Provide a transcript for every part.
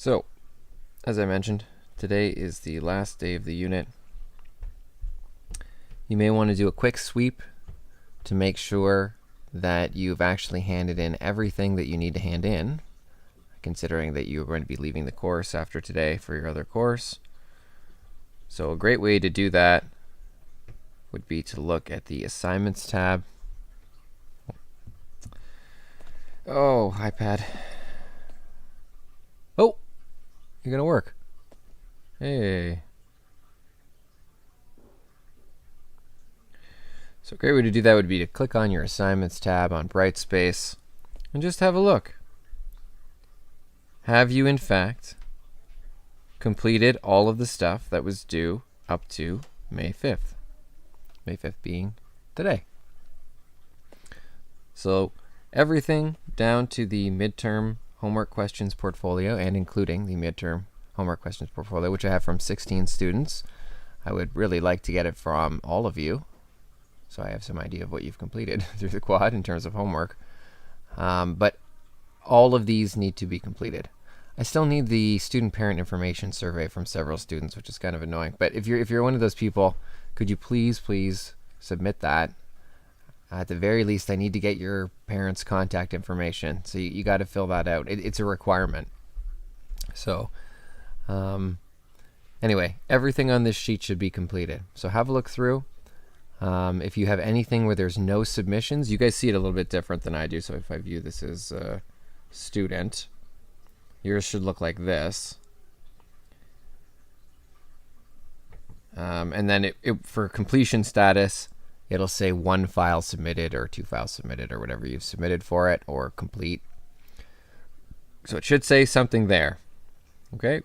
So, as I mentioned, today is the last day of the unit. You may want to do a quick sweep to make sure that you've actually handed in everything that you need to hand in, considering that you're going to be leaving the course after today for your other course. So a great way to do that would be to look at the Assignments tab. Oh, iPad. Oh, you're going to work. Hey. So a great way to do that would be to click on your Assignments tab on Brightspace and just have a look. Have you, in fact, completed all of the stuff that was due up to May 5th? May 5th being today. So everything down to the midterm homework questions portfolio and including the midterm homework questions portfolio, which I have from 16 students. I would really like to get it from all of you, so I have some idea of what you've completed through the quad in terms of homework. But all of these need to be completed. I still need the student parent information survey from several students, which is kind of annoying. But if you're one of those people, could you please submit that? At the very least, I need to get your parents' contact information. So you got to fill that out. It's a requirement. So anyway, everything on this sheet should be completed. So have a look through. If you have anything where there's no submissions, you guys see it a little bit different than I do. So if I view this as a student, yours should look like this. And then for completion status, it'll say 1 file submitted or 2 files submitted or whatever you've submitted for it, or complete. So it should say something there. Okay?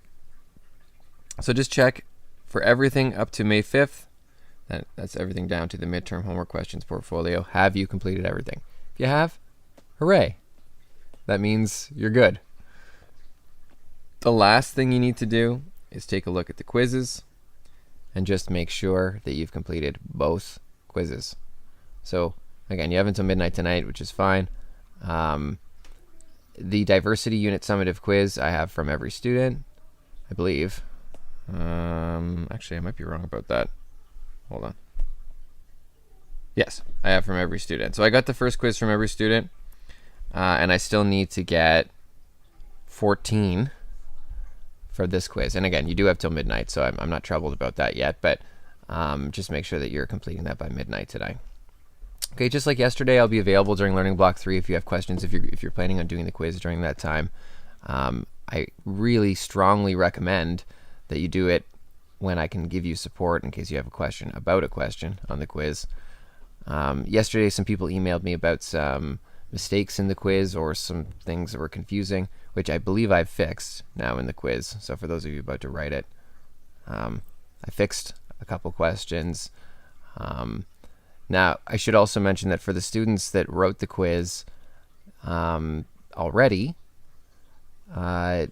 So just check for everything up to May 5th. That's everything down to the midterm homework questions portfolio. Have you completed everything? If you have, hooray. That means you're good. The last thing you need to do is take a look at the quizzes and just make sure that you've completed both quizzes. So again, you have until midnight tonight, which is fine. The diversity unit summative quiz I have from every student, I believe. Actually, I might be wrong about that. Hold on. Yes, I have from every student. So I got the first quiz from every student, and I still need to get 14 for this quiz. And again, you do have till midnight, so I'm not troubled about that yet, but just make sure that you're completing that by midnight today. Okay, just like yesterday, I'll be available during Learning Block 3 if you have questions, if you're planning on doing the quiz during that time. I really strongly recommend that you do it when I can give you support in case you have a question about a question on the quiz. Yesterday, some people emailed me about some mistakes in the quiz or some things that were confusing, which I believe I've fixed now in the quiz. So for those of you about to write it, I fixed a couple questions. Now, I should also mention that for the students that wrote the quiz already, I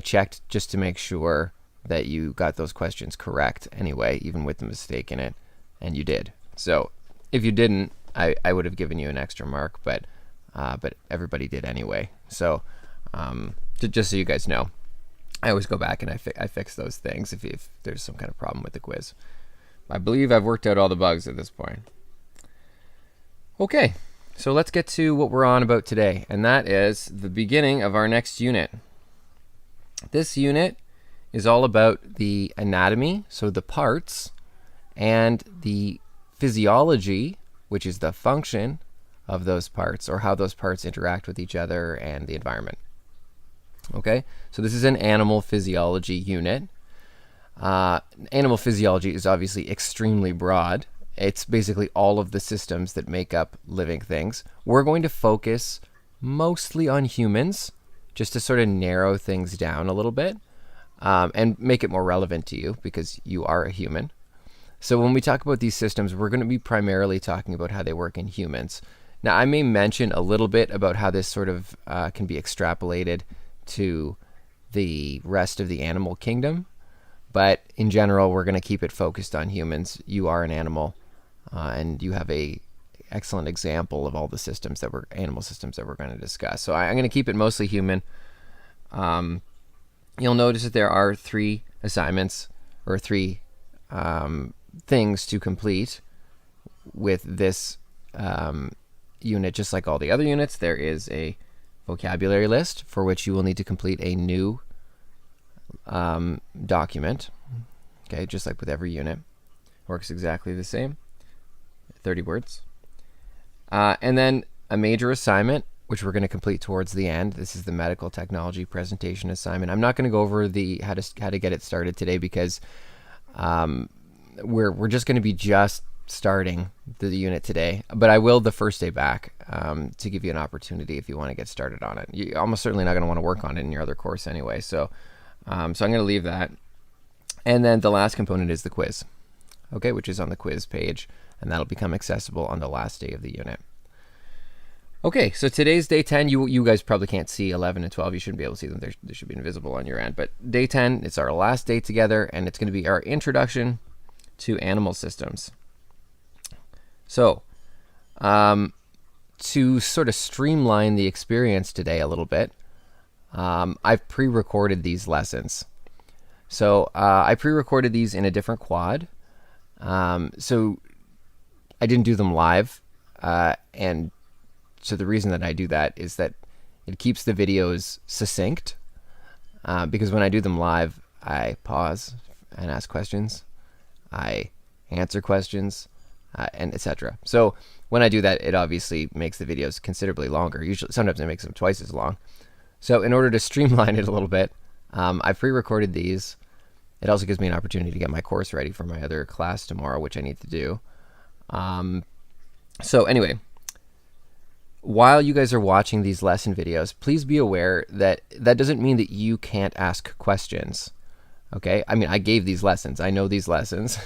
checked just to make sure that you got those questions correct anyway, even with the mistake in it, and you did. So if you didn't, I would have given you an extra mark, but everybody did anyway. So just so you guys know, I always go back and I fix those things if there's some kind of problem with the quiz. I believe I've worked out all the bugs at this point. Okay, so let's get to what we're on about today, and that is the beginning of our next unit. This unit is all about the anatomy, so the parts, and the physiology, which is the function of those parts, or how those parts interact with each other and the environment. Okay, so this is an animal physiology unit. Animal physiology is obviously extremely broad. It's basically all of the systems that make up living things. We're going to focus mostly on humans, just to sort of narrow things down a little bit. And make it more relevant to you because you are a human. So when we talk about these systems, we're going to be primarily talking about how they work in humans. Now, I may mention a little bit about how this sort of can be extrapolated to the rest of the animal kingdom, but in general, we're going to keep it focused on humans. You are an animal, and you have a excellent example of all the systems animal systems that we're going to discuss. So I'm going to keep it mostly human. you'll notice that there are 3 assignments or 3 things to complete with this unit. Just like all the other units, there is a vocabulary list for which you will need to complete a new document. Okay, just like with every unit. Works exactly the same. 30 words. And then a major assignment, which we're going to complete towards the end. This is the medical technology presentation assignment. I'm not going to go over the how to get it started today because we're just going to be just starting the unit today, but I will the first day back to give you an opportunity if you want to get started on it. You're almost certainly not going to want to work on it in your other course anyway, so I'm going to leave that. And then the last component is the quiz, okay, which is on the quiz page, and that'll become accessible on the last day of the unit. Okay, so today's day 10. You guys probably can't see 11 and 12. You shouldn't be able to see them. They should be invisible on your end. But day 10, it's our last day together, and it's going to be our introduction to animal systems. So, to sort of streamline the experience today a little bit, I've pre-recorded these lessons. So I pre-recorded these in a different quad. So I didn't do them live, and so the reason that I do that is that it keeps the videos succinct, because when I do them live, I pause and ask questions, I answer questions, and etc. So when I do that, it obviously makes the videos considerably longer. Usually, sometimes it makes them twice as long. So in order to streamline it a little bit, I've pre-recorded these. It also gives me an opportunity to get my course ready for my other class tomorrow, which I need to do. So anyway, while you guys are watching these lesson videos, please be aware that that doesn't mean that you can't ask questions. Okay, I mean, I gave these lessons. I know these lessons.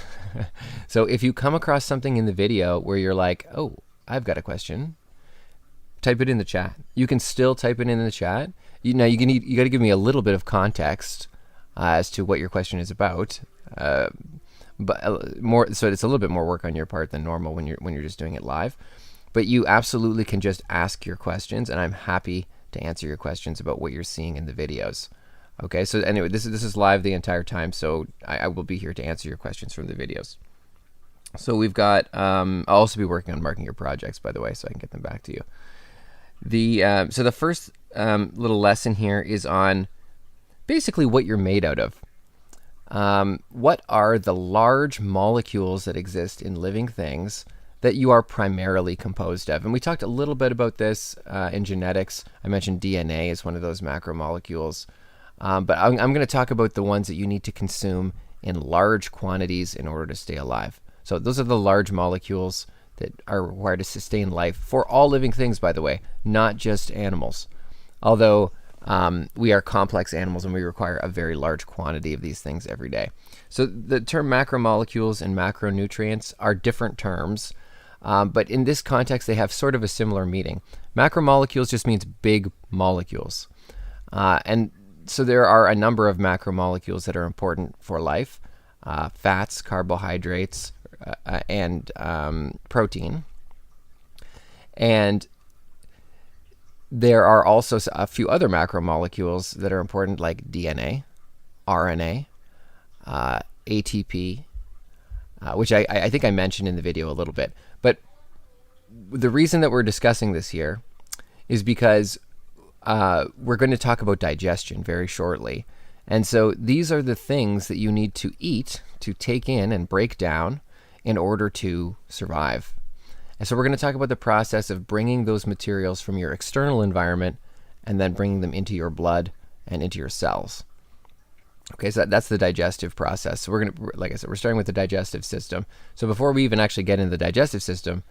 So if you come across something in the video where you're like, oh, I've got a question, type it in the chat. You can still type it in the chat. You got to give me a little bit of context as to what your question is about. But more, so it's a little bit more work on your part than normal when you're just doing it live. But you absolutely can just ask your questions, and I'm happy to answer your questions about what you're seeing in the videos. Okay, so anyway, this is live the entire time, so I will be here to answer your questions from the videos. So we've got, I'll also be working on marking your projects, by the way, so I can get them back to you. So the first little lesson here is on basically what you're made out of. What are the large molecules that exist in living things that you are primarily composed of? And we talked a little bit about this in genetics. I mentioned DNA is one of those macromolecules. But I'm going to talk about the ones that you need to consume in large quantities in order to stay alive. So those are the large molecules that are required to sustain life for all living things, by the way, not just animals. Although we are complex animals and we require a very large quantity of these things every day. So the term macromolecules and macronutrients are different terms, but in this context they have sort of a similar meaning. Macromolecules just means big molecules. And so there are a number of macromolecules that are important for life: fats, carbohydrates, and protein. And there are also a few other macromolecules that are important, like DNA, RNA, ATP, which I think I mentioned in the video a little bit. But the reason that we're discussing this here is because we're going to talk about digestion very shortly. And so these are the things that you need to eat, to take in and break down in order to survive. And so we're going to talk about the process of bringing those materials from your external environment and then bringing them into your blood and into your cells. Okay, so that's the digestive process. So we're going to, like I said, we're starting with the digestive system. So before we even actually get into the digestive system,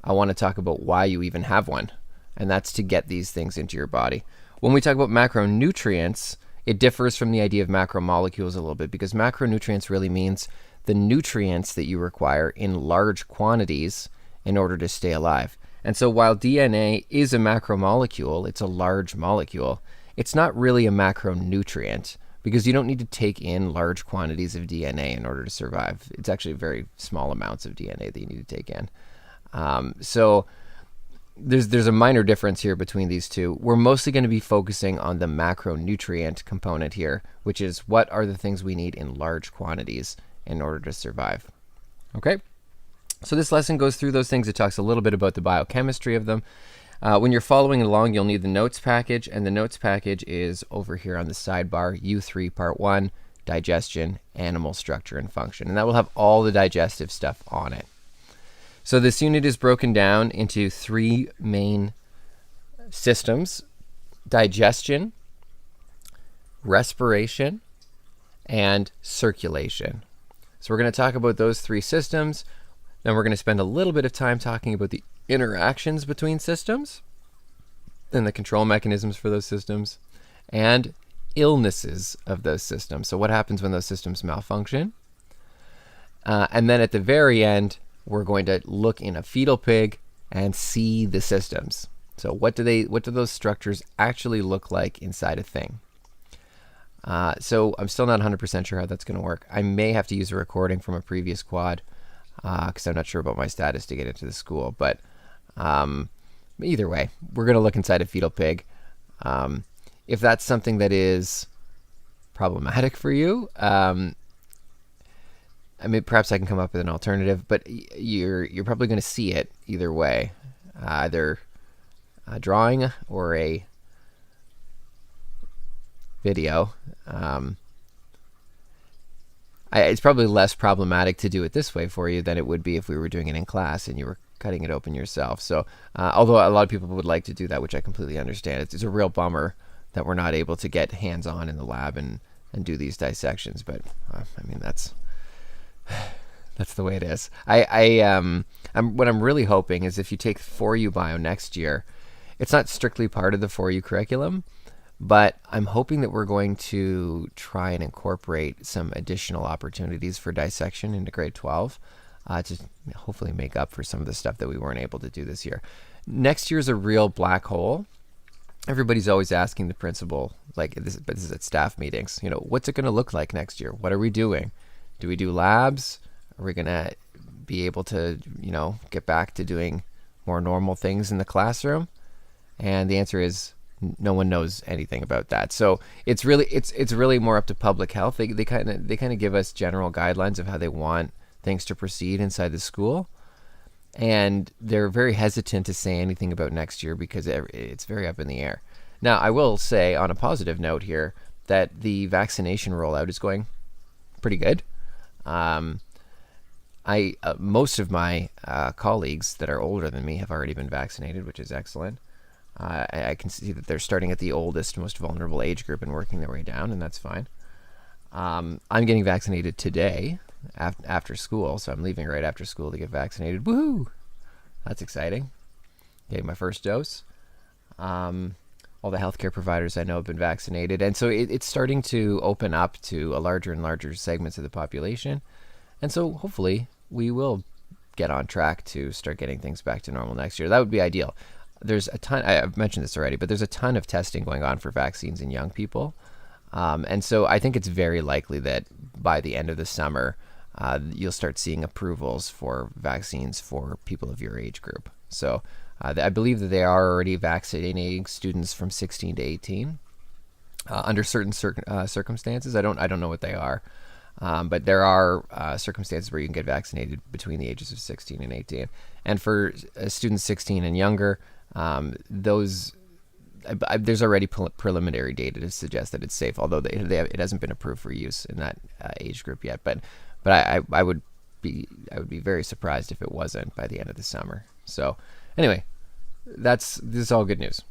I want to talk about why you even have one. And that's to get these things into your body. When we talk about macronutrients, it differs from the idea of macromolecules a little bit, because macronutrients really means the nutrients that you require in large quantities in order to stay alive. And so while DNA is a macromolecule, it's a large molecule, it's not really a macronutrient, because you don't need to take in large quantities of DNA in order to survive. It's actually very small amounts of DNA that you need to take in. So there's a minor difference here between these two. We're mostly going to be focusing on the macronutrient component here, which is what are the things we need in large quantities in order to survive. Okay, so this lesson goes through those things. It talks a little bit about the biochemistry of them. When you're following along, you'll need the notes package, and the notes package is over here on the sidebar, U3 Part 1, Digestion, Animal Structure and Function, and that will have all the digestive stuff on it. So this unit is broken down into 3 main systems: digestion, respiration, and circulation. So we're going to talk about those 3 systems. Then we're going to spend a little bit of time talking about the interactions between systems and the control mechanisms for those systems and illnesses of those systems. So what happens when those systems malfunction? And then at the very end, we're going to look in a fetal pig and see the systems. So what do those structures actually look like inside a thing? So I'm still not 100% sure how that's going to work. I may have to use a recording from a previous quad because I'm not sure about my status to get into the school. But either way, we're going to look inside a fetal pig. If that's something that is problematic for you, I mean, perhaps I can come up with an alternative, but you're probably going to see it either way, either a drawing or a video. It's probably less problematic to do it this way for you than it would be if we were doing it in class and you were cutting it open yourself. So, although a lot of people would like to do that, which I completely understand, it's a real bummer that we're not able to get hands-on in the lab and do these dissections. But I mean, that's the way it is. What I'm really hoping is if you take 4U Bio next year, it's not strictly part of the 4U curriculum, but I'm hoping that we're going to try and incorporate some additional opportunities for dissection into grade 12 to hopefully make up for some of the stuff that we weren't able to do this year. Next year's a real black hole. Everybody's always asking the principal, like this is at staff meetings, what's it going to look like next year? What are we doing? Do we do labs? Are we going to be able to, get back to doing more normal things in the classroom? And the answer is no one knows anything about that. So it's really more up to public health. They kind of give us general guidelines of how they want things to proceed inside the school, and they're very hesitant to say anything about next year because it's very up in the air. Now, I will say on a positive note here that the vaccination rollout is going pretty good. Most of my colleagues that are older than me have already been vaccinated, which is excellent. I can see that they're starting at the oldest, most vulnerable age group and working their way down, and that's fine. I'm getting vaccinated today after school, so I'm leaving right after school to get vaccinated. Woohoo! That's exciting. Getting my first dose. All the healthcare providers I know have been vaccinated, and so it's starting to open up to a larger and larger segments of the population, and so hopefully we will get on track to start getting things back to normal next year. That would be ideal. There's a ton, I've mentioned this already, but there's a ton of testing going on for vaccines in young people. And so I think it's very likely that by the end of the summer, you'll start seeing approvals for vaccines for people of your age group. So I believe that they are already vaccinating students from 16 to 18 under certain circumstances. I don't know what they are. But there are circumstances where you can get vaccinated between the ages of 16 and 18. And for students 16 and younger, there's already preliminary data to suggest that it's safe, although it hasn't been approved for use in that age group yet. But I would be very surprised if it wasn't by the end of the summer. So anyway, this is all good news.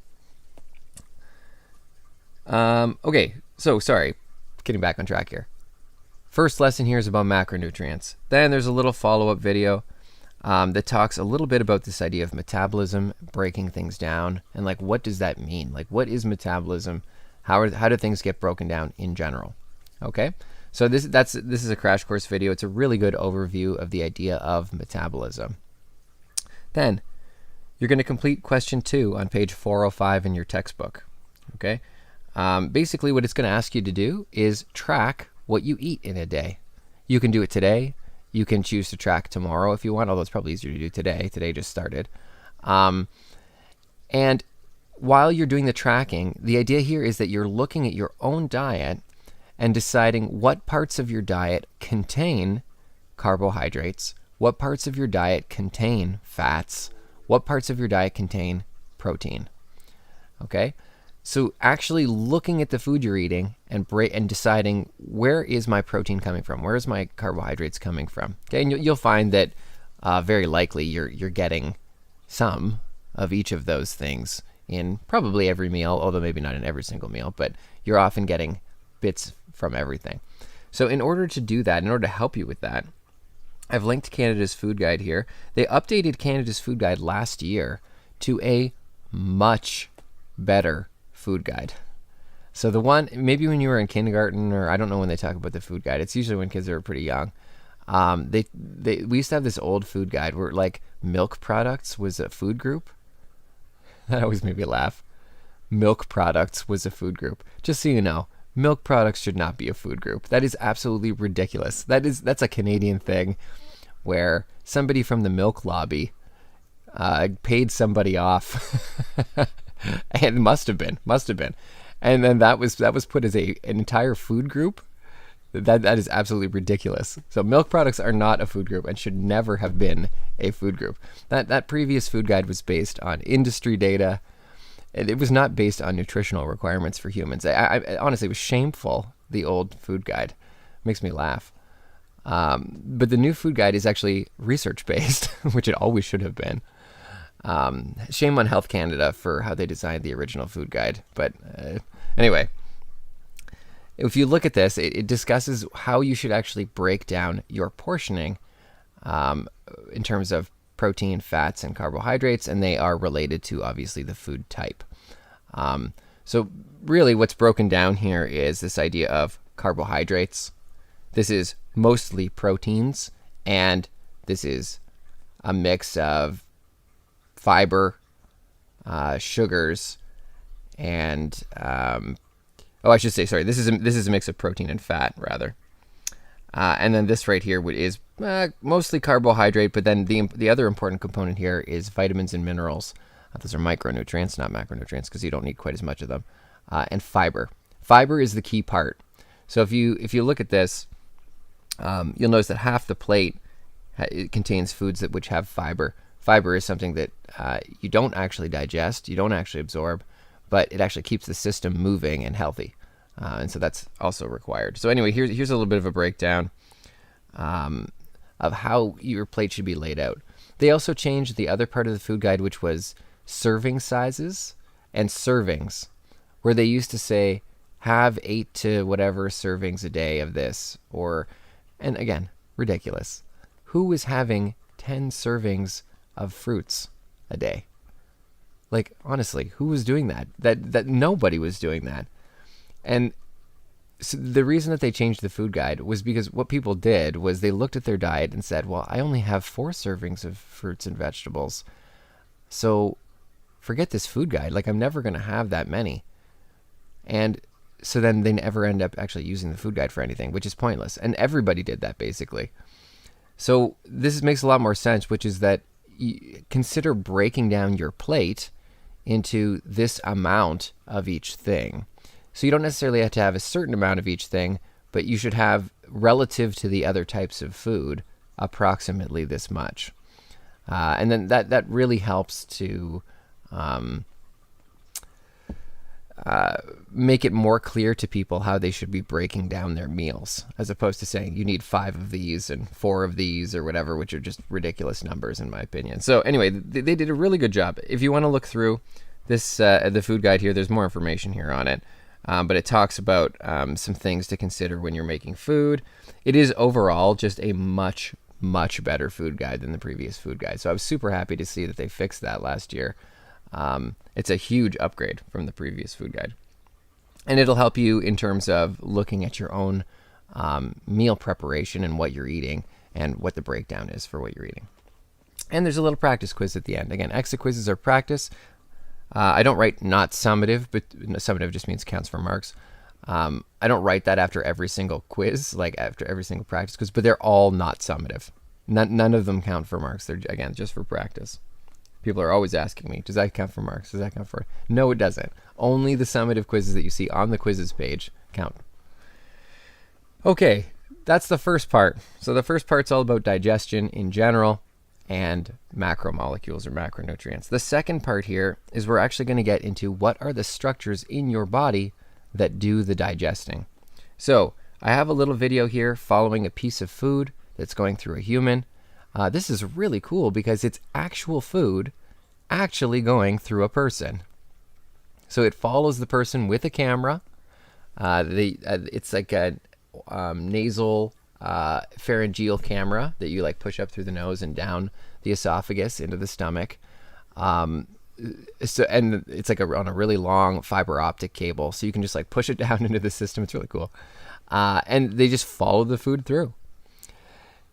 Okay, so sorry, getting back on track here. First lesson here is about macronutrients. Then there's a little follow-up video that talks a little bit about this idea of metabolism, breaking things down, and like what does that mean? Like what is metabolism? How do things get broken down in general? Okay, so this is a crash course video. It's a really good overview of the idea of metabolism. Then you're going to complete question 2 on page 405 in your textbook. Okay, basically what it's going to ask you to do is track what you eat in a day. You can do it today. You can choose to track tomorrow if you want, although it's probably easier to do today. Today just started. And while you're doing the tracking, the idea here is that you're looking at your own diet and deciding what parts of your diet contain carbohydrates, what parts of your diet contain fats, what parts of your diet contain protein. Okay? So actually looking at the food you're eating and deciding, where is my protein coming from? Where is my carbohydrates coming from? Okay, and you'll find that very likely you're getting some of each of those things in probably every meal, although maybe not in every single meal, but you're often getting bits from everything. So in order to do that, in order to help you with that, I've linked Canada's Food Guide here. They updated Canada's Food Guide last year to a much better food guide. So the one, maybe when you were in kindergarten, or I don't know when they talk about the food guide, it's usually when kids are pretty young. We used to have this old food guide where like milk products was a food group. That always made me laugh. Milk products was a food group. Just so you know, milk products should not be a food group. That is absolutely ridiculous. That's a Canadian thing where somebody from the milk lobby paid somebody off. And must have been. And then that was put as an entire food group. That is absolutely ridiculous. So milk products are not a food group and should never have been a food group. That previous food guide was based on industry data. It was not based on nutritional requirements for humans. I honestly, it was shameful, the old food guide. Makes me laugh. But the new food guide is actually research-based, which it always should have been. Shame on Health Canada for how they designed the original food guide. But anyway, if you look at this, it discusses how you should actually break down your portioning in terms of protein, fats, and carbohydrates, and they are related to, obviously, the food type. So really what's broken down here is this idea of carbohydrates. This is mostly proteins, and this is a mix of fiber, sugars, and I should say, sorry, this is a mix of protein and fat, rather. And then this right here is mostly carbohydrate, but then the other important component here is vitamins and minerals. Those are micronutrients, not macronutrients, because you don't need quite as much of them. And fiber. Fiber is the key part. So if you look at this, you'll notice that half the plate it contains foods which have fiber. Fiber is something that you don't actually digest, you don't actually absorb, but it actually keeps the system moving and healthy. And so that's also required. So anyway, here's a little bit of a breakdown of how your plate should be laid out. They also changed the other part of the food guide, which was serving sizes and servings, where they used to say, have 8 to whatever servings a day of this, and again, ridiculous. Who is having 10 servings of fruits a day? Like, honestly, who was doing that? That nobody was doing that. And so the reason that they changed the food guide was because what people did was they looked at their diet and said, well, I only have 4 servings of fruits and vegetables. So forget this food guide. Like, I'm never going to have that many. And so then they never end up actually using the food guide for anything, which is pointless. And everybody did that, basically. So this makes a lot more sense, which is that you consider breaking down your plate into this amount of each thing. So you don't necessarily have to have a certain amount of each thing, but you should have, relative to the other types of food, approximately this much. And then that really helps to make it more clear to people how they should be breaking down their meals, as opposed to saying you need 5 of these and 4 of these or whatever, which are just ridiculous numbers in my opinion. So anyway, they did a really good job. If you want to look through this, the food guide here, there's more information here on it. But it talks about some things to consider when you're making food. It is overall just a much, much better food guide than the previous food guide. So I was super happy to see that they fixed that last year. It's a huge upgrade from the previous food guide. And it'll help you in terms of looking at your own meal preparation and what you're eating and what the breakdown is for what you're eating. And there's a little practice quiz at the end. Again, exit quizzes are practice. I don't write not summative, but summative just means counts for marks. I don't write that after every single quiz, like after every single practice quiz, but they're all not summative. None of them count for marks. They're, again, just for practice. People are always asking me, does that count for marks? Does that count for... No, it doesn't. Only the summative quizzes that you see on the quizzes page count. Okay, that's the first part. So the first part's all about digestion in general and macromolecules or macronutrients. The second part here is we're actually going to get into what are the structures in your body that do the digesting. So I have a little video here following a piece of food that's going through a human. This is really cool because it's actual food actually going through a person. So it follows the person with a camera. It's like a nasal pharyngeal camera that you like push up through the nose and down the esophagus into the stomach. And it's like on a really long fiber optic cable, so you can just like push it down into the system. It's really cool. And they just follow the food through.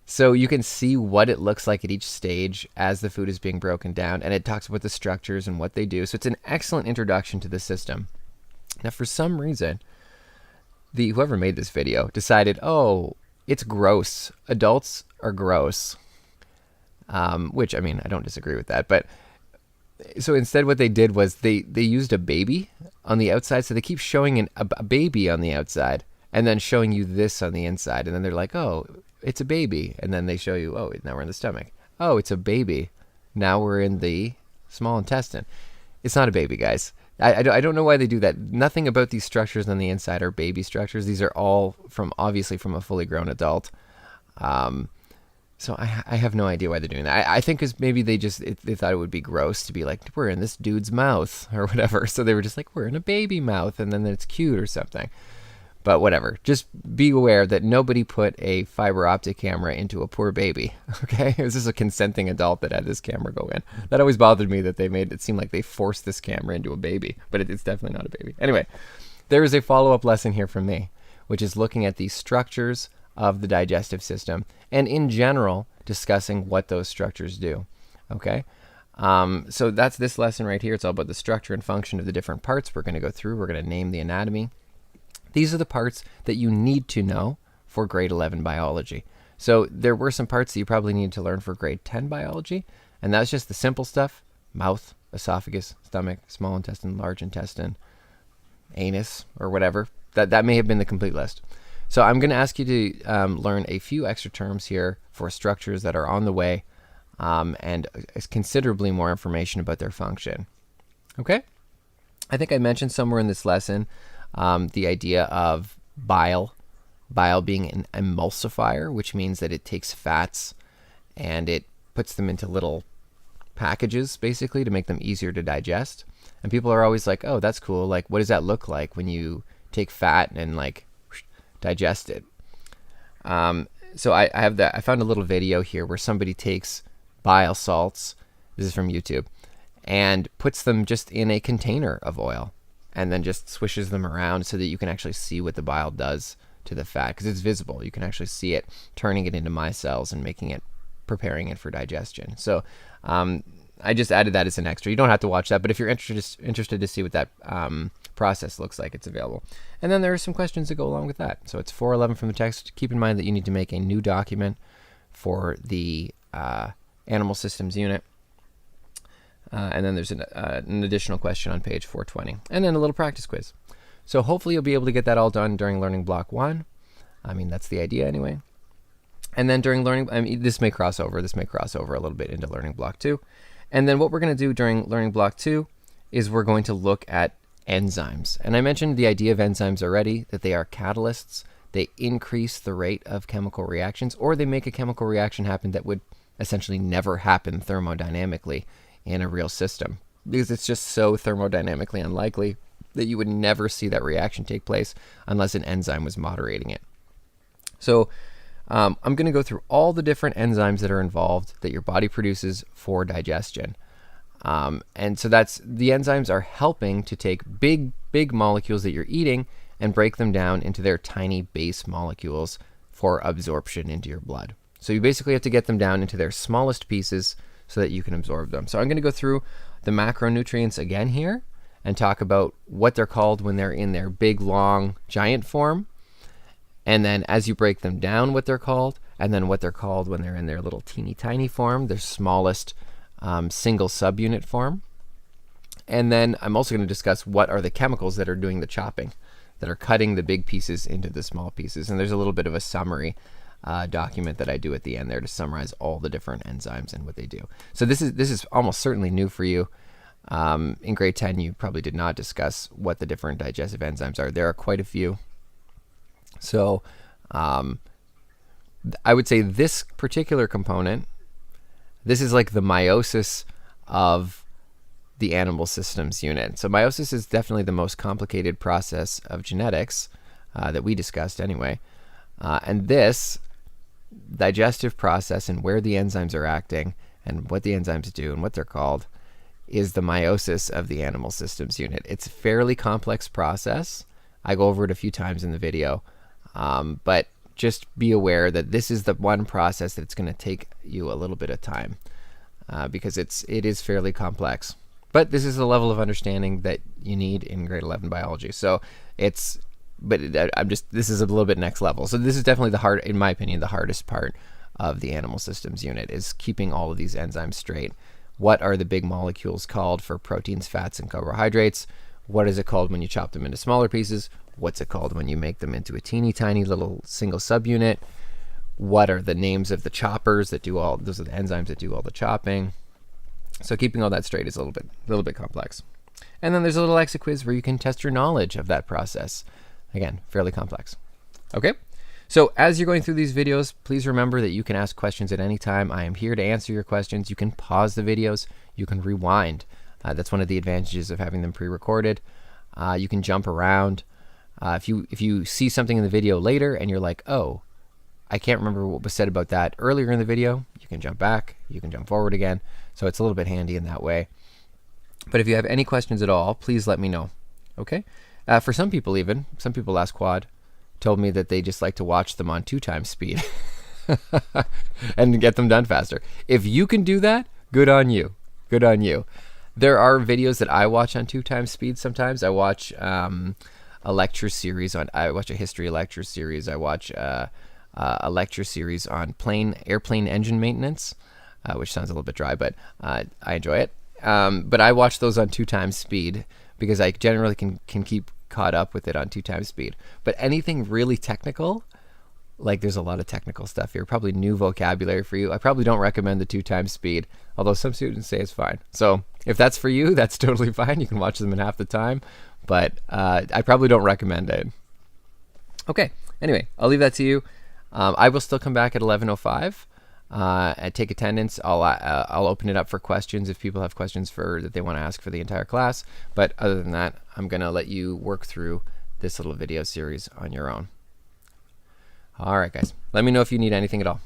So you can see what it looks like at each stage as the food is being broken down, and it talks about the structures and what they do. So it's an excellent introduction to the system. Now, for some reason, whoever made this video decided, oh, it's gross. Adults are gross. Which, I mean, I don't disagree with that. But so instead what they did was they used a baby on the outside. So they keep showing a baby on the outside and then showing you this on the inside. And then they're like, oh, it's a baby. And then they show you, oh, now we're in the stomach. Oh, it's a baby. Now we're in the small intestine. It's not a baby, guys. I don't know why they do that. Nothing about these structures on the inside are baby structures. These are all obviously from a fully grown adult. So I have no idea why they're doing that. I think because maybe they thought it would be gross to be like, we're in this dude's mouth or whatever. So they were just like, we're in a baby mouth, and then it's cute or something. But whatever. Just be aware that nobody put a fiber optic camera into a poor baby. Okay? It was just a consenting adult that had this camera go in. That always bothered me that they made it seem like they forced this camera into a baby. But it's definitely not a baby. Anyway, there is a follow-up lesson here from me, which is looking at the structures of the digestive system and in general discussing what those structures do. Okay? So that's this lesson right here. It's all about the structure and function of the different parts we're going to go through. We're going to name the anatomy. These are the parts that you need to know for grade 11 biology. So there were some parts that you probably need to learn for grade 10 biology, and that's just the simple stuff: mouth, esophagus, stomach, small intestine, large intestine, anus, or whatever. That may have been the complete list. So I'm going to ask you to learn a few extra terms here for structures that are on the way, and considerably more information about their function. Okay? I think I mentioned somewhere in this lesson the idea of bile being an emulsifier, which means that it takes fats and it puts them into little packages, basically, to make them easier to digest. And people are always like, oh, that's cool. Like, what does that look like when you take fat and like digest it? So I have that. I found a little video here where somebody takes bile salts, this is from YouTube, and puts them just in a container of oil, and then just swishes them around so that you can actually see what the bile does to the fat, because it's visible. You can actually see it turning it into micelles and preparing it for digestion. So I just added that as an extra. You don't have to watch that, but if you're interested to see what that process looks like, it's available. And then there are some questions that go along with that. So it's 411 from the text. Keep in mind that you need to make a new document for the animal systems unit. And then there's an additional question on page 420. And then a little practice quiz. So hopefully you'll be able to get that all done during Learning Block 1. I mean, that's the idea anyway. And then during this may cross over a little bit into Learning Block 2. And then what we're going to do during Learning Block 2 is we're going to look at enzymes. And I mentioned the idea of enzymes already, that they are catalysts. They increase the rate of chemical reactions, or they make a chemical reaction happen that would essentially never happen thermodynamically in a real system, because it's just so thermodynamically unlikely that you would never see that reaction take place unless an enzyme was moderating it. So I'm going to go through all the different enzymes that are involved that your body produces for digestion. And so the enzymes are helping to take big molecules that you're eating and break them down into their tiny base molecules for absorption into your blood. So you basically have to get them down into their smallest pieces so that you can absorb them. So I'm going to go through the macronutrients again here and talk about what they're called when they're in their big, long, giant form. And then as you break them down, what they're called, and then what they're called when they're in their little teeny tiny form, their smallest single subunit form. And then I'm also going to discuss what are the chemicals that are doing the chopping, that are cutting the big pieces into the small pieces. And there's a little bit of a summary document that I do at the end there to summarize all the different enzymes and what they do. So this is almost certainly new for you. In grade 10, you probably did not discuss what the different digestive enzymes are. There are quite a few. So I would say this particular component, this is like the meiosis of the animal systems unit. So meiosis is definitely the most complicated process of genetics that we discussed anyway. And this digestive process and where the enzymes are acting and what the enzymes do and what they're called is the meiosis of the animal systems unit. It's a fairly complex process. I go over it a few times in the video, but just be aware that this is the one process that's going to take you a little bit of time because it is fairly complex. But this is the level of understanding that you need in grade 11 biology. So this is a little bit next level. So this is definitely in my opinion, the hardest part of the animal systems unit is keeping all of these enzymes straight. What are the big molecules called for proteins, fats, and carbohydrates? What is it called when you chop them into smaller pieces? What's it called when you make them into a teeny tiny little single subunit? What are the names of the choppers that do those are the enzymes that do all the chopping. So keeping all that straight is a little bit complex. And then there's a little exit quiz where you can test your knowledge of that process. Again, fairly complex. Okay, so as you're going through these videos, please remember that you can ask questions at any time. I am here to answer your questions. You can pause the videos. You can rewind. That's one of the advantages of having them pre-recorded. You can jump around. If you see something in the video later and you're like, oh, I can't remember what was said about that earlier in the video, you can jump back. You can jump forward again. So it's a little bit handy in that way. But if you have any questions at all, please let me know. Okay? For some people last quad told me that they just like to watch them on 2x speed and get them done faster. If you can do that, good on you. Good on you. There are videos that I watch on 2x speed sometimes. I watch a lecture series I watch a history lecture series. I watch a lecture series on airplane engine maintenance, which sounds a little bit dry, but I enjoy it. But I watch those on 2x speed because I generally can keep caught up with it on 2x speed. But anything really technical, like there's a lot of technical stuff here, probably new vocabulary for you. I probably don't recommend the 2x speed, although some students say it's fine. So if that's for you, that's totally fine. You can watch them in half the time, but I probably don't recommend it. Okay, anyway, I'll leave that to you. I will still come back at 11:05 and take attendance. I'll open it up for questions if people have questions that they want to ask for the entire class. But other than that, I'm going to let you work through this little video series on your own. All right, guys. Let me know if you need anything at all.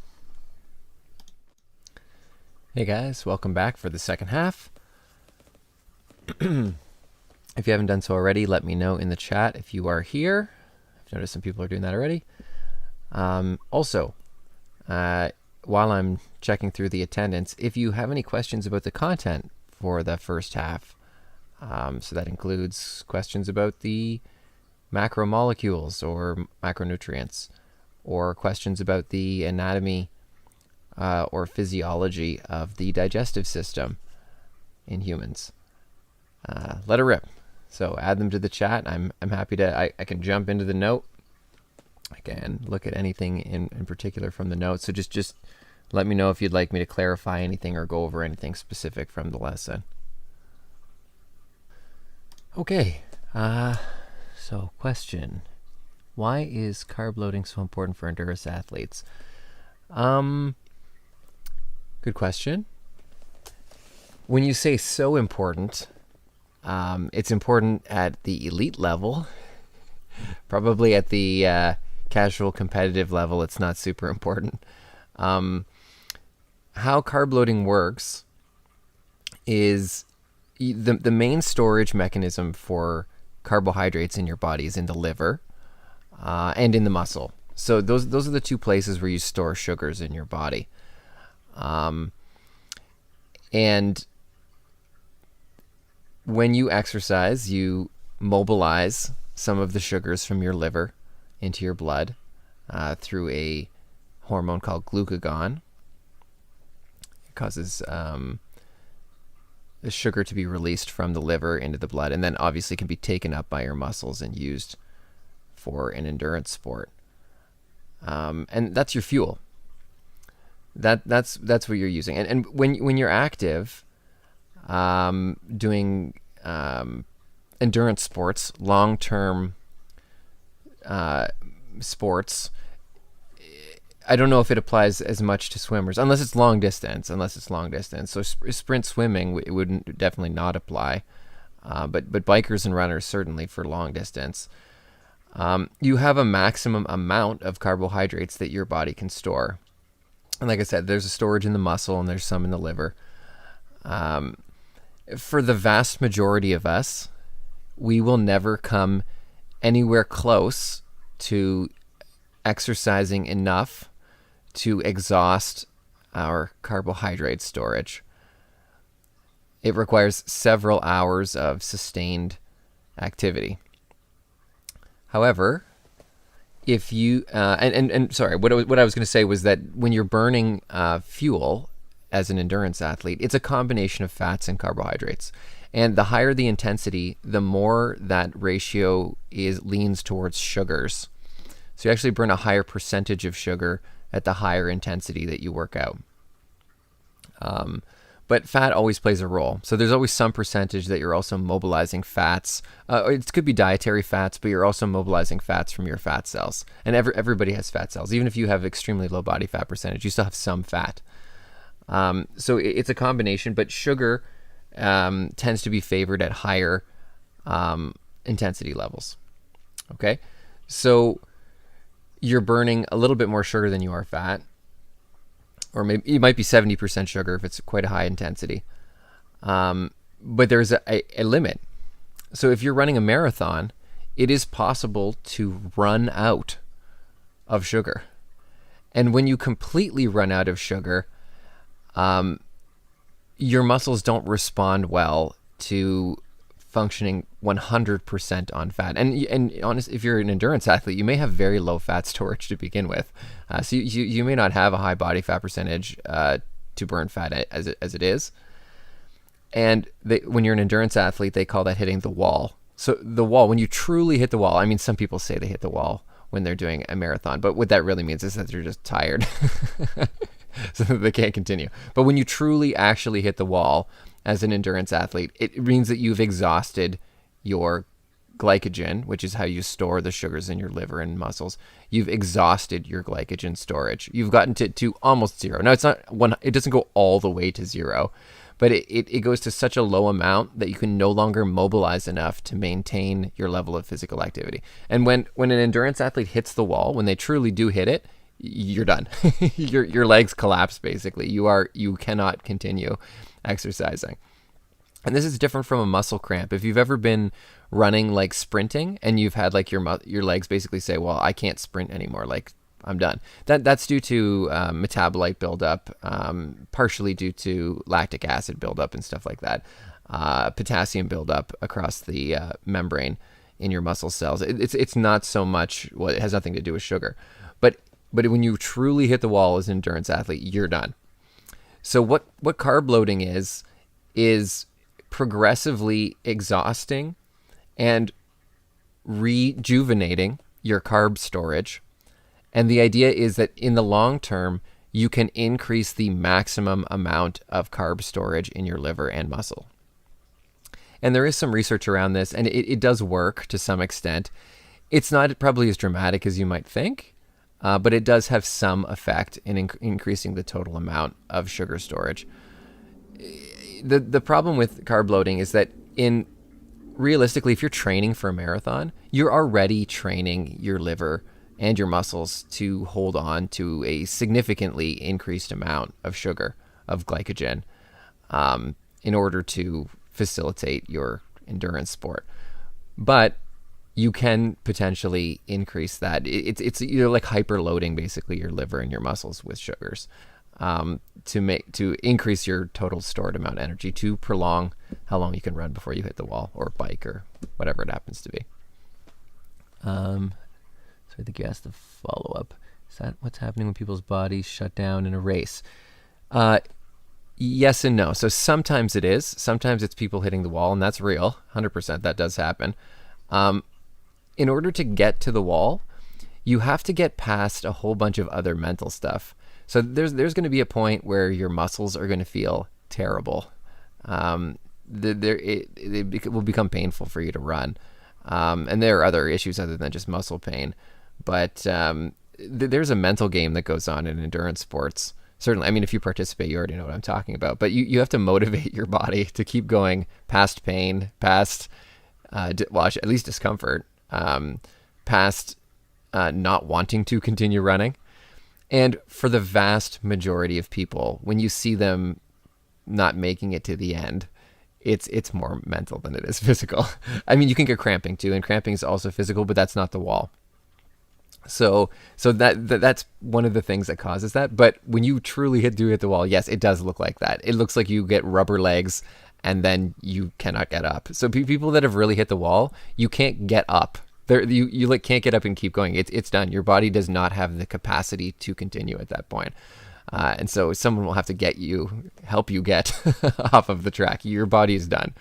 Hey, guys. Welcome back for the second half. If you haven't done so already, let me know in the chat if you are here. I've noticed some people are doing that already. Also, while I'm checking through the attendance, if you have any questions about the content for the first half, so that includes questions about the macromolecules or macronutrients, or questions about the anatomy or physiology of the digestive system in humans, let it rip. So add them to the chat. I'm happy to, I can jump into the note. I can look at anything in particular from the notes. So just let me know if you'd like me to clarify anything or go over anything specific from the lesson. Okay, so question. Why is carb loading so important for endurance athletes? Good question. When you say so important, it's important at the elite level. Probably at the casual competitive level, it's not super important. How carb loading works is the main storage mechanism for carbohydrates in your body is in the liver and in the muscle. So those are the two places where you store sugars in your body. And when you exercise, you mobilize some of the sugars from your liver into your blood through a hormone called glucagon. It causes the sugar to be released from the liver into the blood, and then obviously can be taken up by your muscles and used for an endurance sport. And that's your fuel. That's what you're using. And when you're active, doing endurance sports, long-term sports, I don't know if it applies as much to swimmers, unless it's long distance. So sprint swimming, it would definitely not apply. But bikers and runners, certainly for long distance. You have a maximum amount of carbohydrates that your body can store. And like I said, there's a storage in the muscle and there's some in the liver. For the vast majority of us, we will never come anywhere close to exercising enough to exhaust our carbohydrate storage. It requires several hours of sustained activity. However, if you sorry, what I was going to say was that when you're burning fuel as an endurance athlete, it's a combination of fats and carbohydrates. And the higher the intensity, the more that ratio leans towards sugars. So you actually burn a higher percentage of sugar at the higher intensity that you work out. But fat always plays a role. So there's always some percentage that you're also mobilizing fats. It could be dietary fats, but you're also mobilizing fats from your fat cells. And everybody has fat cells. Even if you have extremely low body fat percentage, you still have some fat. So it's a combination, but sugar tends to be favored at higher intensity levels. Okay? So you're burning a little bit more sugar than you are fat. Or maybe it might be 70% sugar if it's quite a high intensity. But there's a limit. So if you're running a marathon, it is possible to run out of sugar. And when you completely run out of sugar, your muscles don't respond well to functioning 100% on fat. And honestly, if you're an endurance athlete, you may have very low fat storage to begin with. So you may not have a high body fat percentage to burn fat as it is. And when you're an endurance athlete, they call that hitting the wall. So the wall, when you truly hit the wall, I mean, some people say they hit the wall when they're doing a marathon, but what that really means is that they're just tired. So they can't continue. But when you truly actually hit the wall as an endurance athlete, it means that you've exhausted your glycogen, which is how you store the sugars in your liver and muscles. You've exhausted your glycogen storage. You've gotten to almost zero. Now, it's not one. It doesn't go all the way to zero, but it goes to such a low amount that you can no longer mobilize enough to maintain your level of physical activity. And when an endurance athlete hits the wall, when they truly do hit it, you're done. Your legs collapse, basically. You cannot continue exercising. And this is different from a muscle cramp. If you've ever been running, like sprinting, and you've had like your legs basically say, well, I can't sprint anymore, like I'm done. That's due to metabolite buildup, partially due to lactic acid buildup and stuff like that, potassium buildup across the membrane in your muscle cells. It's not so much, well, it has nothing to do with sugar. But when you truly hit the wall as an endurance athlete, you're done. So what carb loading is progressively exhausting and rejuvenating your carb storage. And the idea is that in the long term, you can increase the maximum amount of carb storage in your liver and muscle. And there is some research around this, and it does work to some extent. It's not probably as dramatic as you might think, but it does have some effect in increasing the total amount of sugar storage. The problem with carb loading is that realistically, if you're training for a marathon, you're already training your liver and your muscles to hold on to a significantly increased amount of sugar, of glycogen, in order to facilitate your endurance sport. But you can potentially increase that. You're like hyper loading basically your liver and your muscles with sugars to increase your total stored amount of energy to prolong how long you can run before you hit the wall or bike or whatever it happens to be. So I think you asked the follow up. Is that what's happening when people's bodies shut down in a race? Yes and no. So sometimes it is. Sometimes it's people hitting the wall, and that's real. 100%. That does happen. In order to get to the wall, you have to get past a whole bunch of other mental stuff. So there's going to be a point where your muscles are going to feel terrible. It will become painful for you to run. And there are other issues other than just muscle pain. But there's a mental game that goes on in endurance sports. Certainly, I mean, if you participate, you already know what I'm talking about. But you have to motivate your body to keep going past pain, past, at least discomfort, past not wanting to continue running. And for the vast majority of people, when you see them not making it to the end, it's more mental than it is physical. I mean, you can get cramping too, and cramping is also physical, but that's not the wall. So that's one of the things that causes that. But when you truly hit the wall, yes, it does look like that. It looks like you get rubber legs and then you cannot get up. So people that have really hit the wall, you can't get up. You can't get up and keep going. It's done. Your body does not have the capacity to continue at that point. And so someone will have to help you get off of the track. Your body is done.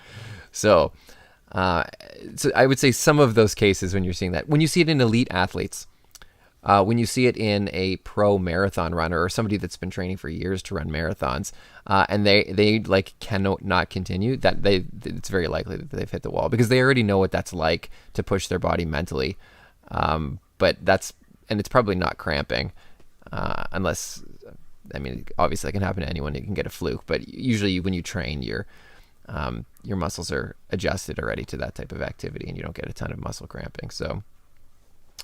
So I would say some of those cases when you're seeing that, when you see it in elite athletes, when you see it in a pro marathon runner or somebody that's been training for years to run marathons, and they cannot not continue, it's very likely that they've hit the wall because they already know what that's like to push their body mentally. But it's probably not cramping, unless, I mean, obviously it can happen to anyone. You can get a fluke, but usually when you train, your muscles are adjusted already to that type of activity, and you don't get a ton of muscle cramping. So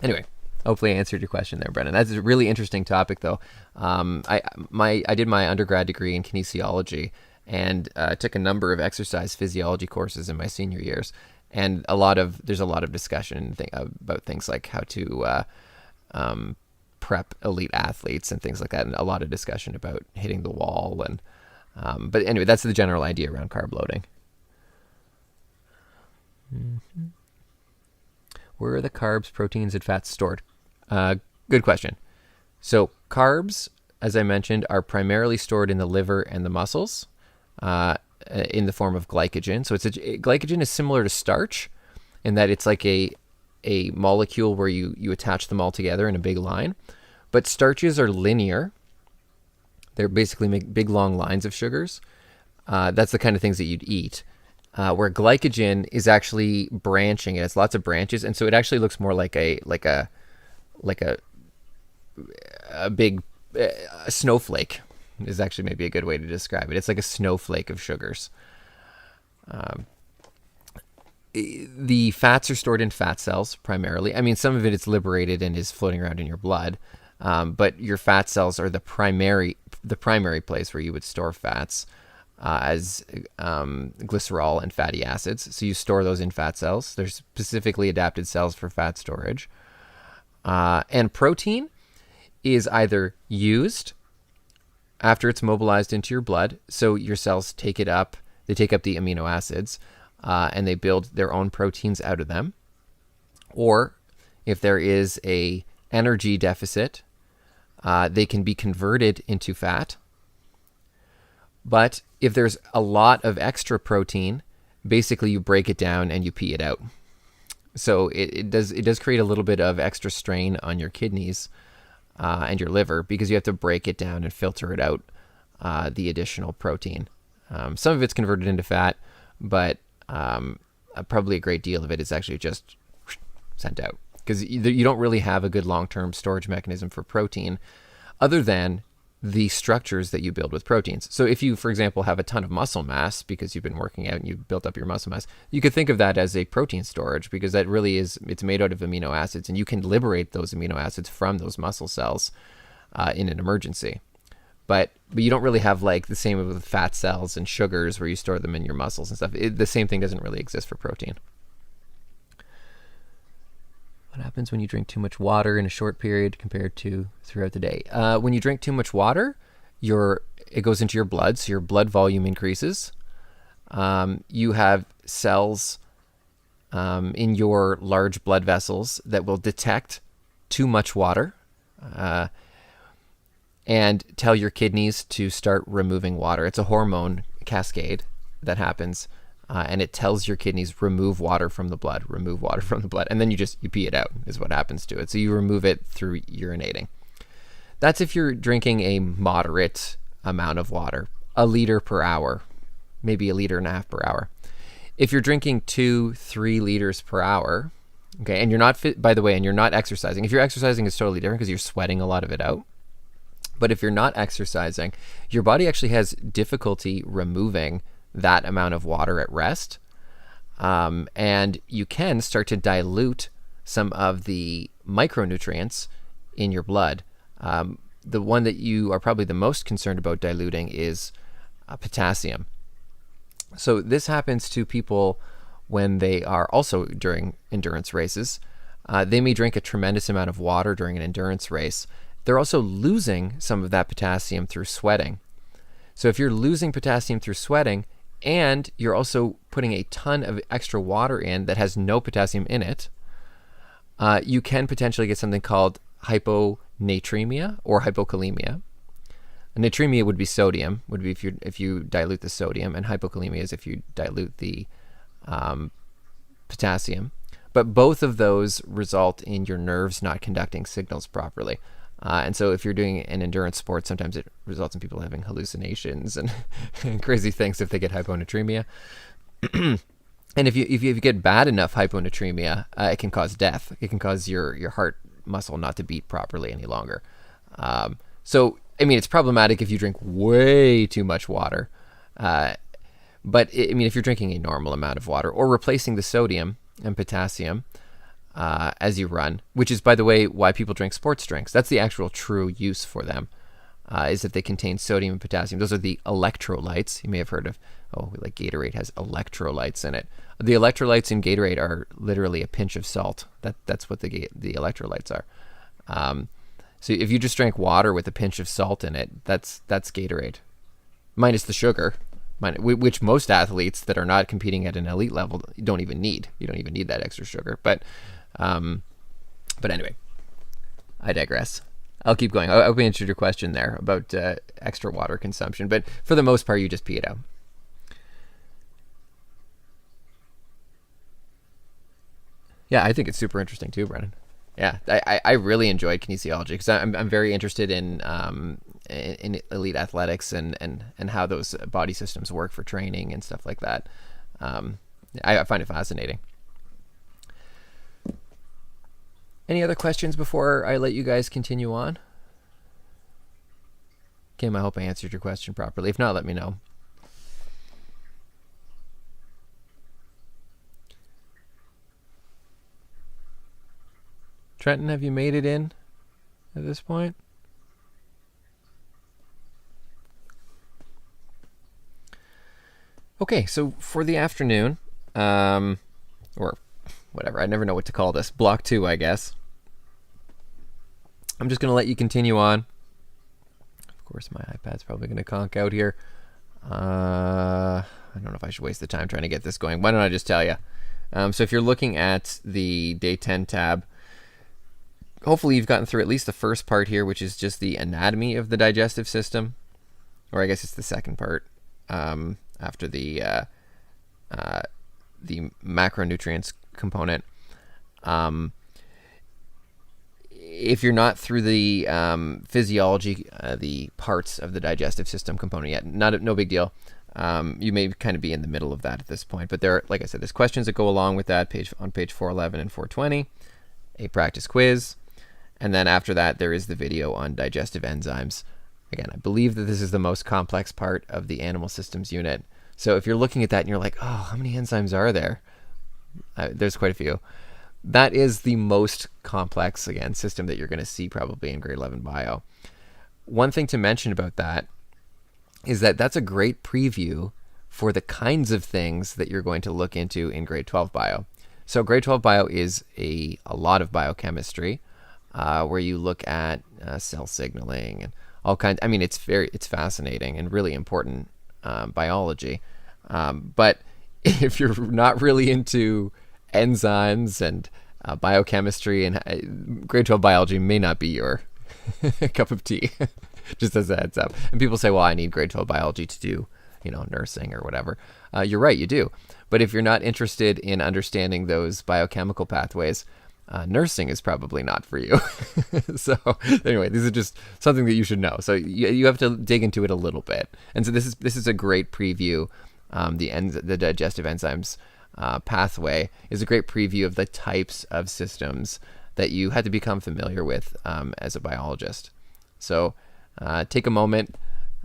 anyway, hopefully I answered your question there, Brennan. That's a really interesting topic, though. I did my undergrad degree in kinesiology and took a number of exercise physiology courses in my senior years, and there's a lot of discussion about things like how to prep elite athletes and things like that, and a lot of discussion about hitting the wall. And but anyway, that's the general idea around carb loading. Mm-hmm. Where are the carbs, proteins, and fats stored? Good question. So carbs, as I mentioned, are primarily stored in the liver and the muscles in the form of glycogen. So glycogen is similar to starch in that it's like a molecule where you attach them all together in a big line. But starches are linear. They're basically big, long lines of sugars. That's the kind of things that you'd eat. Where glycogen is actually branching. It has lots of branches, and so it actually looks more like a big snowflake is actually maybe a good way to describe it. It's like a snowflake of sugars. The fats are stored in fat cells primarily. I mean, some of it is liberated and is floating around in your blood, but your fat cells are the primary place where you would store fats. As glycerol and fatty acids. So you store those in fat cells. There's specifically adapted cells for fat storage. And protein is either used after it's mobilized into your blood. So your cells take it up. They take up the amino acids and they build their own proteins out of them. Or if there is a energy deficit, they can be converted into fat. But if there's a lot of extra protein, basically you break it down and you pee it out. So it does create a little bit of extra strain on your kidneys and your liver because you have to break it down and filter it out, the additional protein. Some of it's converted into fat, but probably a great deal of it is actually just sent out because you don't really have a good long-term storage mechanism for protein other than the structures that you build with proteins. So if you, for example, have a ton of muscle mass because you've been working out and you've built up your muscle mass, you could think of that as a protein storage because that really it's made out of amino acids, and you can liberate those amino acids from those muscle cells in an emergency. But you don't really have like the same with fat cells and sugars where you store them in your muscles and stuff. The same thing doesn't really exist for protein. What happens when you drink too much water in a short period compared to throughout the day? When you drink too much water, it goes into your blood, so your blood volume increases. You have cells in your large blood vessels that will detect too much water. and tell your kidneys to start removing water. It's a hormone cascade that happens, and it tells your kidneys remove water from the blood, remove water from the blood, and then you pee it out is what happens to it. So you remove it through urinating. That's if you're drinking a moderate amount of water, 1 liter per hour, maybe 1.5 liters per hour. If you're drinking 2-3 liters per hour, okay, and you're not fit, by the way, and you're not exercising. If you're exercising, it's totally different because you're sweating a lot of it out. But if you're not exercising, your body actually has difficulty removing that amount of water at rest. And you can start to dilute some of the micronutrients in your blood. The one that you are probably the most concerned about diluting is potassium. So this happens to people when they are also during endurance races. They may drink a tremendous amount of water during an endurance race. They're also losing some of that potassium through sweating. So if you're losing potassium through sweating and you're also putting a ton of extra water in that has no potassium in it, you can potentially get something called hyponatremia or hypokalemia. Natremia would be sodium, would be if you dilute the sodium, and hypokalemia is if you dilute the potassium. But both of those result in your nerves not conducting signals properly. And so if you're doing an endurance sport, sometimes it results in people having hallucinations and, and crazy things if they get hyponatremia. And if you get bad enough hyponatremia, it can cause death. It can cause your heart muscle not to beat properly any longer. So, I mean, it's problematic if you drink way too much water. But, if you're drinking a normal amount of water or replacing the sodium and potassium as you run, which is, by the way, why people drink sports drinks. That's the actual true use for them, is that they contain sodium and potassium. Those are the electrolytes. You may have heard of, like Gatorade has electrolytes in it. The electrolytes in Gatorade are literally a pinch of salt. That's what the electrolytes are. So if you just drank water with a pinch of salt in it, that's Gatorade, minus the sugar, which most athletes that are not competing at an elite level don't even need. You don't even need that extra sugar. But anyway, I digress. I'll keep going. I hope I answered your question there about extra water consumption. But for the most part, you just pee it out. Yeah, I think it's super interesting too, Brennan. Yeah, I really enjoyed kinesiology because I'm very interested in elite athletics and how those body systems work for training and stuff like that. I find it fascinating. Any other questions before I let you guys continue on? Kim, I hope I answered your question properly. If not, let me know. Trenton, have you made it in at this point? Okay, so for the afternoon, or whatever, I never know what to call this, block 2, I guess. I'm just going to let you continue on. Of course, my iPad's probably going to conk out here. I don't know if I should waste the time trying to get this going. Why don't I just tell you? So if you're looking at the Day 10 tab, hopefully you've gotten through at least the first part here, which is just the anatomy of the digestive system. Or I guess it's the second part after the macronutrients component. If you're not through the physiology, the parts of the digestive system component yet, no big deal. You may kind of be in the middle of that at this point. But there, like I said, there's questions that go along with that on page 411 and 420, a practice quiz. And then after that, there is the video on digestive enzymes. Again, I believe that this is the most complex part of the animal systems unit. So if you're looking at that and you're like, oh, how many enzymes are there? There's quite a few. That is the most complex, again, system that you're going to see probably in grade 11 bio. One thing to mention about that is that that's a great preview for the kinds of things that you're going to look into in grade 12 bio. So grade 12 bio is a lot of biochemistry, where you look at cell signaling and all kinds. I mean, it's fascinating and really important biology. But if you're not really into enzymes and biochemistry, and grade 12 biology may not be your cup of tea. Just as a heads up. And people say, well, I need grade 12 biology to do, nursing or whatever. You're right, you do. But if you're not interested in understanding those biochemical pathways, nursing is probably not for you. So anyway, this is just something that you should know. So you have to dig into it a little bit. And so this is a great preview. The digestive enzymes pathway is a great preview of the types of systems that you had to become familiar with as a biologist. So take a moment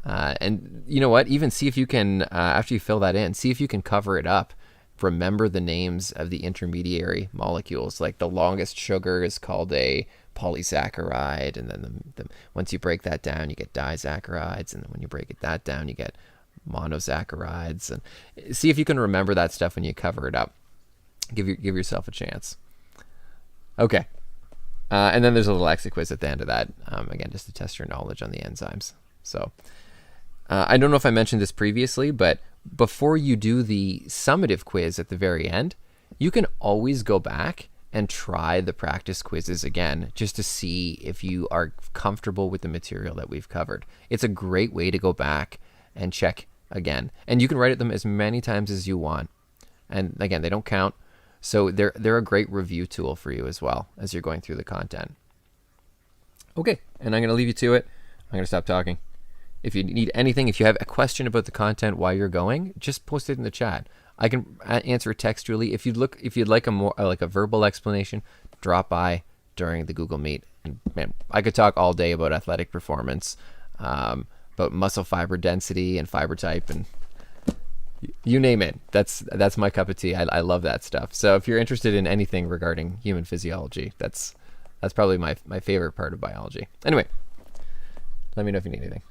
and you know what? Even see if you can, after you fill that in, see if you can cover it up. Remember the names of the intermediary molecules. Like the longest sugar is called a polysaccharide, and then once you break that down, you get disaccharides, and then when you break that down, you get monosaccharides. And see if you can remember that stuff when you cover it up. Give yourself a chance. Okay. And then there's a little exit quiz at the end of that, again, just to test your knowledge on the enzymes. So I don't know if I mentioned this previously, but before you do the summative quiz at the very end, you can always go back and try the practice quizzes again, just to see if you are comfortable with the material that we've covered. It's a great way to go back and check again. And you can write them as many times as you want. And again, they don't count. So they're a great review tool for you as well as you're going through the content. Okay, and I'm going to leave you to it. I'm going to stop talking. If you need anything, if you have a question about the content while you're going, just post it in the chat. I can answer it textually. If you'd like a more like a verbal explanation, drop by during the Google Meet. And man, I could talk all day about athletic performance, about muscle fiber density and fiber type, and you name it. That's my cup of tea. I love that stuff. So if you're interested in anything regarding human physiology, that's probably my favorite part of biology. Anyway, let me know if you need anything.